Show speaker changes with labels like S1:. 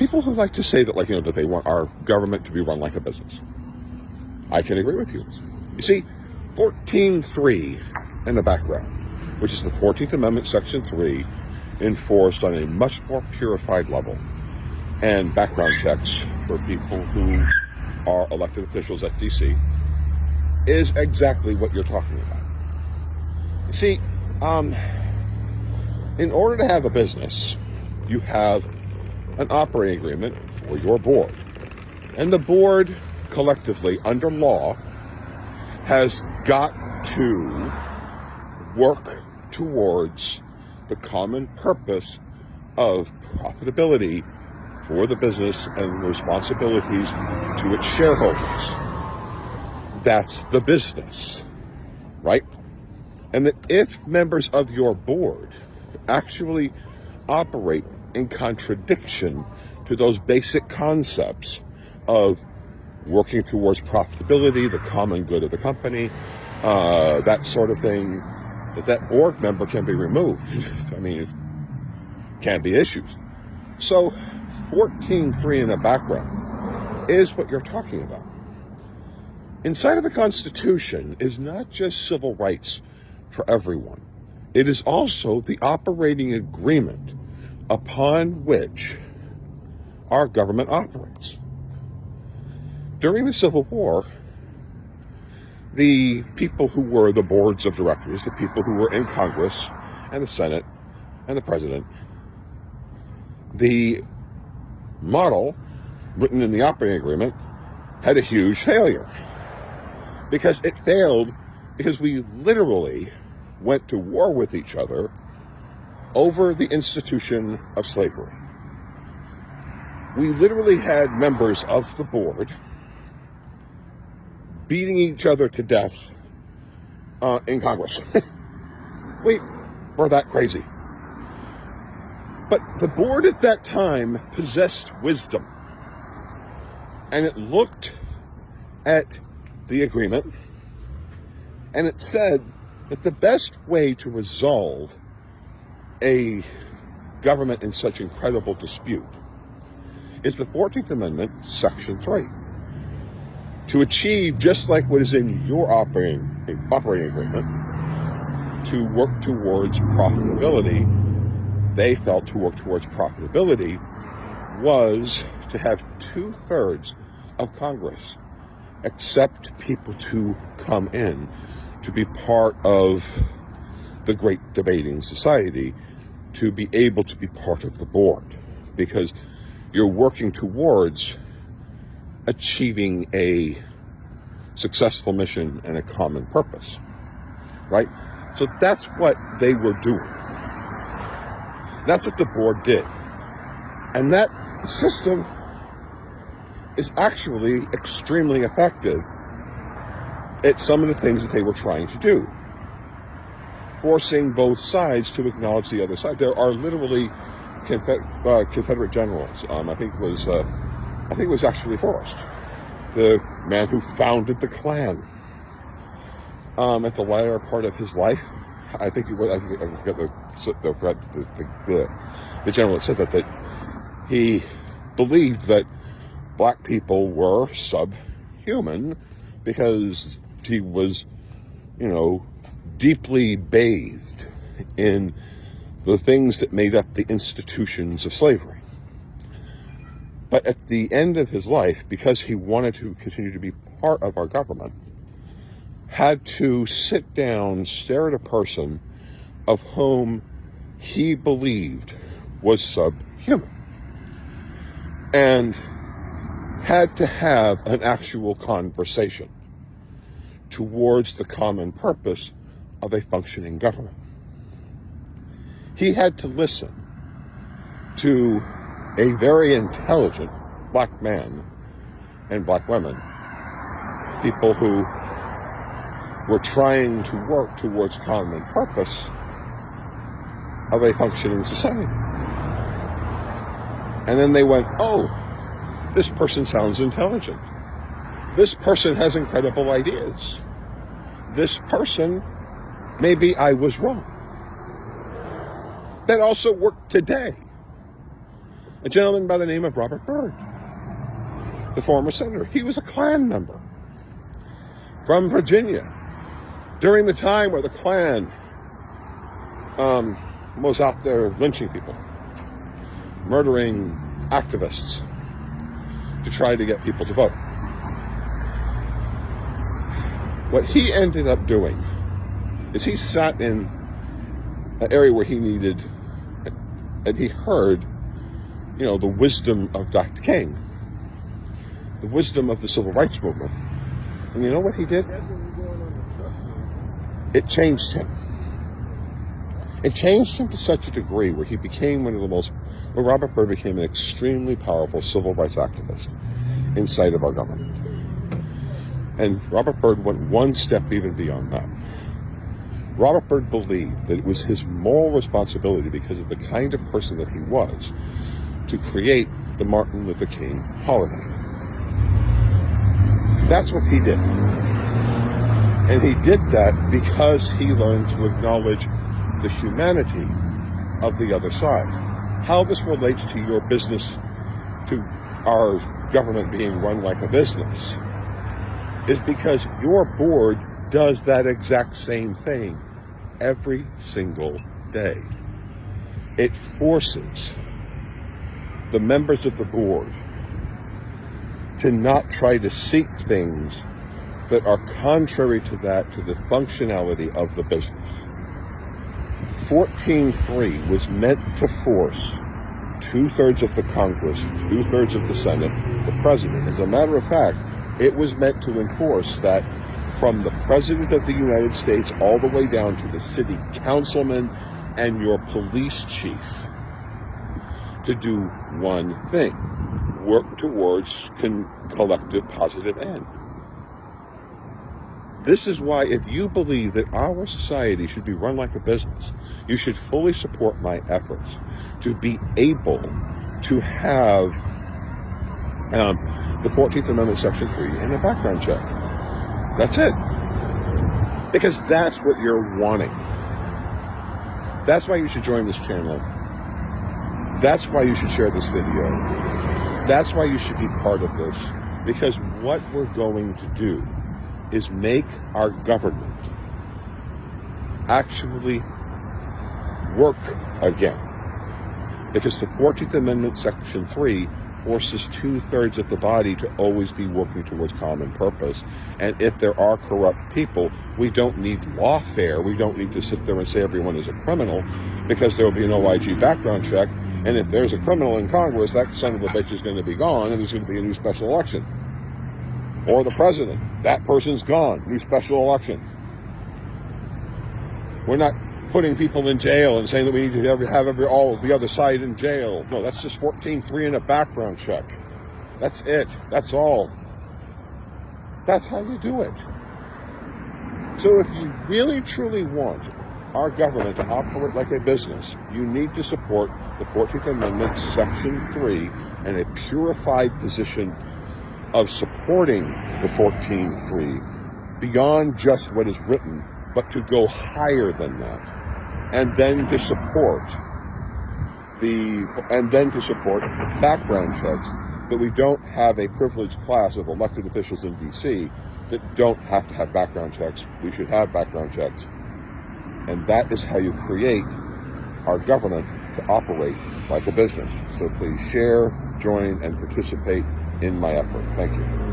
S1: people who like to say that, that they want our government to be run like a business. I can agree with you. You see, 14.3 in the background, which is the 14th Amendment, Section 3, enforced on a much more purified level, and background checks for people who are elected officials at DC, is exactly what you're talking about. You see, in order to have a business, you have an operating agreement for your board. And the board, collectively, under law, has got to work towards the common purpose of profitability for the business and responsibilities to its shareholders. That's the business, right? And that if members of your board actually operate in contradiction to those basic concepts of working towards profitability, the common good of the company, that sort of thing, that board member can be removed. I mean, it can be issues. So 14.3 in the background is what you're talking about. Inside of the Constitution is not just civil rights for everyone. It is also the operating agreement upon which our government operates. During the Civil War, the people who were the boards of directors, the people who were in Congress and the Senate and the president, the model written in the operating agreement had a huge failure. Because it failed because we literally went to war with each other over the institution of slavery. We literally had members of the board beating each other to death in Congress. We were that crazy. But the board at that time possessed wisdom. And it looked at the agreement, and it said that the best way to resolve a government in such incredible dispute is the 14th Amendment, Section 3. To achieve, just like what is in your operating agreement, to work towards profitability, they felt to work towards profitability was to have 2/3 of Congress accept people to come in to be part of the great debating society, to be able to be part of the board, because you're working towards achieving a successful mission and a common purpose, right? So that's what they were doing. That's what the board did. And that system is actually extremely effective at some of the things that they were trying to do, forcing both sides to acknowledge the other side. There are literally Confederate generals. I think it was actually Forrest, the man who founded the Klan. At the latter part of his life, I forget the general that said that he believed that black people were subhuman because he was, deeply bathed in the things that made up the institutions of slavery. But at the end of his life, because he wanted to continue to be part of our government, had to sit down, stare at a person of whom he believed was subhuman, and had to have an actual conversation towards the common purpose of a functioning government. He had to listen to a very intelligent black man and black women, people who were trying to work towards common purpose of a functioning society. And then they went, oh, this person sounds intelligent. This person has incredible ideas. This person, maybe I was wrong. That also worked today. a gentleman by the name of Robert Byrd, the former senator. He was a Klan member from Virginia during the time where the Klan was out there lynching people, murdering activists to try to get people to vote. What he ended up doing is he sat in an area where he needed, and he heard, the wisdom of Dr. King, the wisdom of the civil rights movement. And you know what he did? It changed him. It changed him to such a degree where he became where Robert Byrd became an extremely powerful civil rights activist inside of our government. And Robert Byrd went one step even beyond that. Robert Byrd believed that it was his moral responsibility, because of the kind of person that he was, to create the Martin Luther King holiday. That's what he did. And he did that because he learned to acknowledge the humanity of the other side. How this relates to your business, to our government being run like a business, is because your board does that exact same thing every single day. It forces the members of the board to not try to seek things that are contrary to the functionality of the business. 14.3 was meant to force 2/3 of the Congress, 2/3 of the Senate, the President. As a matter of fact, it was meant to enforce that from the President of the United States all the way down to the city councilman and your police chief to do one thing: work towards collective positive end. This is why, if you believe that our society should be run like a business, you should fully support my efforts to be able to have the 14th Amendment, Section 3, and a background check. That's it. Because that's what you're wanting. That's why you should join this channel. That's why you should share this video. That's why you should be part of this. Because what we're going to do is make our government actually work again. Because the 14th Amendment, Section 3, forces 2/3 of the body to always be working towards common purpose. And if there are corrupt people, we don't need lawfare. We don't need to sit there and say everyone is a criminal, because there will be an OIG background check. And if there's a criminal in Congress, that son of a bitch is going to be gone, and there's going to be a new special election. Or the president, that person's gone, new special election. We're not putting people in jail and saying that we need to have all of the other side in jail. No, that's just 14.3 and a background check. That's it. That's all. That's how you do it. So if you really truly want our government to operate like a business, you need to support the 14th Amendment, Section 3, and a purified position of supporting the 14.3 beyond just what is written, but to go higher than that. And then to support background checks, that we don't have a privileged class of elected officials in DC that don't have to have background checks. We should have background checks. And that is how you create our government to operate like a business. So please share, join, and participate in my effort. Thank you.